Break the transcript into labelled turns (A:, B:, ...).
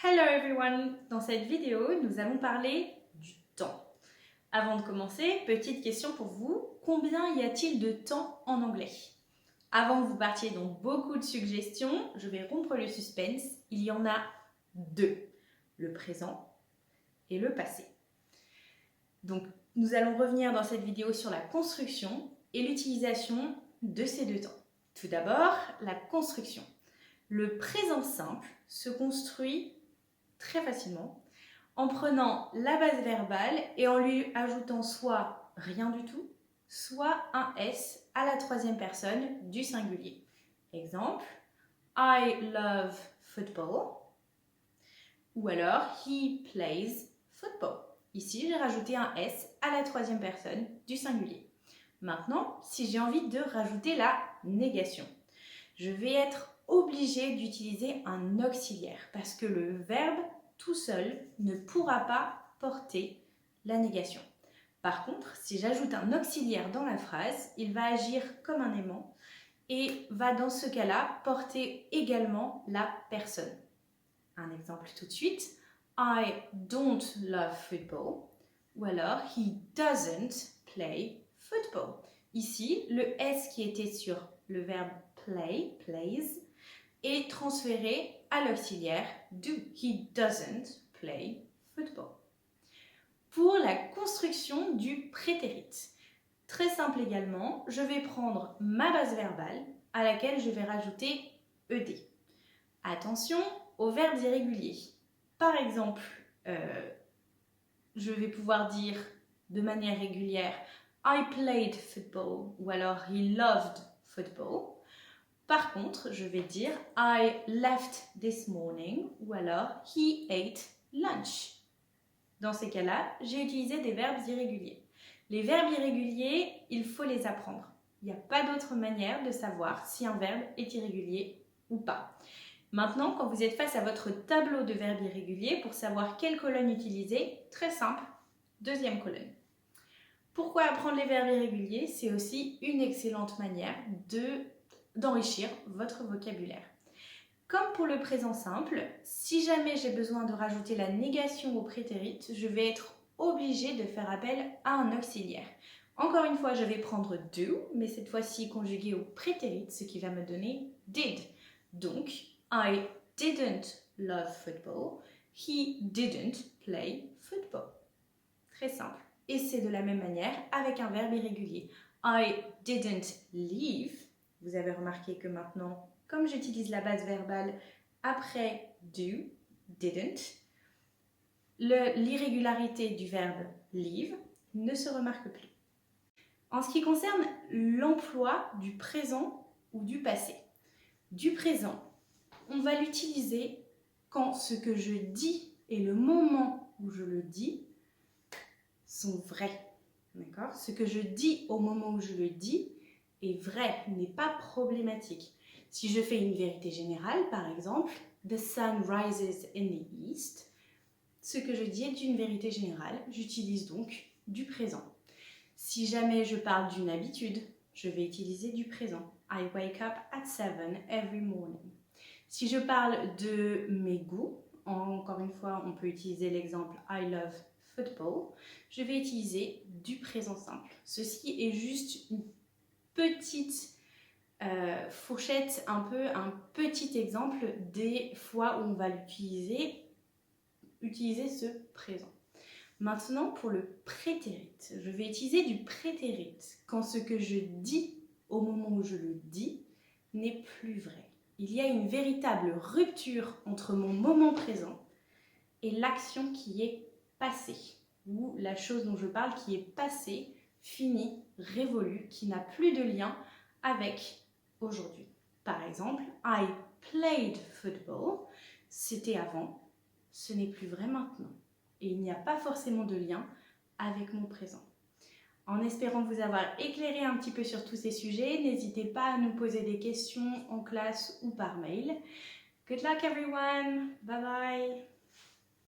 A: Hello everyone! Dans cette vidéo, nous allons parler du temps. Avant de commencer, petite question pour vous. Combien y a-t-il de temps en anglais? Avant que vous partiez dans beaucoup de suggestions, je vais rompre le suspense. Il y en a deux. Le présent et le passé. Donc, nous allons revenir dans cette vidéo sur la construction et l'utilisation de ces deux temps. Tout d'abord, la construction. Le présent simple se construit très facilement en prenant la base verbale et en lui ajoutant soit rien du tout, soit un S à la troisième personne du singulier. Exemple, I love football. Ou alors, he plays football. Ici, j'ai rajouté un S à la troisième personne du singulier. Maintenant, si j'ai envie de rajouter la négation, je vais être obligée d'utiliser un auxiliaire parce que le verbe tout seul ne pourra pas porter la négation. Par contre, si j'ajoute un auxiliaire dans la phrase, il va agir comme un aimant et va dans ce cas-là porter également la personne. Un exemple tout de suite, I don't love football, ou alors he doesn't play football. Ici, le S qui était sur le verbe play, plays, est transféré à l'auxiliaire do. He doesn't play football. Pour la construction du prétérit, très simple également, je vais prendre ma base verbale à laquelle je vais rajouter ed. Attention aux verbes irréguliers. Par exemple, je vais pouvoir dire de manière régulière I played football ou alors he loved football. Par contre, je vais dire I left this morning ou alors he ate lunch. Dans ces cas-là, j'ai utilisé des verbes irréguliers. Les verbes irréguliers, il faut les apprendre. Il n'y a pas d'autre manière de savoir si un verbe est irrégulier ou pas. Maintenant, quand vous êtes face à votre tableau de verbes irréguliers, pour savoir quelle colonne utiliser, très simple, deuxième colonne. Pourquoi apprendre les verbes irréguliers? C'est aussi une excellente manière d'enrichir votre vocabulaire. Comme pour le présent simple, si jamais j'ai besoin de rajouter la négation au prétérit, je vais être obligée de faire appel à un auxiliaire. Encore une fois, je vais prendre do, mais cette fois-ci conjugué au prétérit, ce qui va me donner did. Donc, I didn't love football, he didn't play football. Très simple. Et c'est de la même manière avec un verbe irrégulier. I didn't leave. Vous avez remarqué que maintenant, comme j'utilise la base verbale après do, didn't, l'irrégularité du verbe leave ne se remarque plus. En ce qui concerne l'emploi du présent ou du passé, du présent, on va l'utiliser quand ce que je dis et le moment où je le dis sont vrais. D'accord? Ce que je dis au moment où je le dis est vrai, n'est pas problématique. Si je fais une vérité générale, par exemple, The sun rises in the east, ce que je dis est une vérité générale, j'utilise donc du présent. Si jamais je parle d'une habitude, je vais utiliser du présent. I wake up at 7 every morning. Si je parle de mes goûts, encore une fois, on peut utiliser l'exemple I love football, je vais utiliser du présent simple. Ceci est juste une petite fourchette, un petit exemple des fois où on va utiliser ce présent. Maintenant, pour le prétérit, je vais utiliser du prétérit quand ce que je dis au moment où je le dis n'est plus vrai. Il y a une véritable rupture entre mon moment présent et l'action qui est passée, ou la chose dont je parle qui est passée, finie, révolue, qui n'a plus de lien avec aujourd'hui. Par exemple, I played football, c'était avant, ce n'est plus vrai maintenant. Et il n'y a pas forcément de lien avec mon présent. En espérant vous avoir éclairé un petit peu sur tous ces sujets, n'hésitez pas à nous poser des questions en classe ou par mail. Good luck everyone! Bye bye!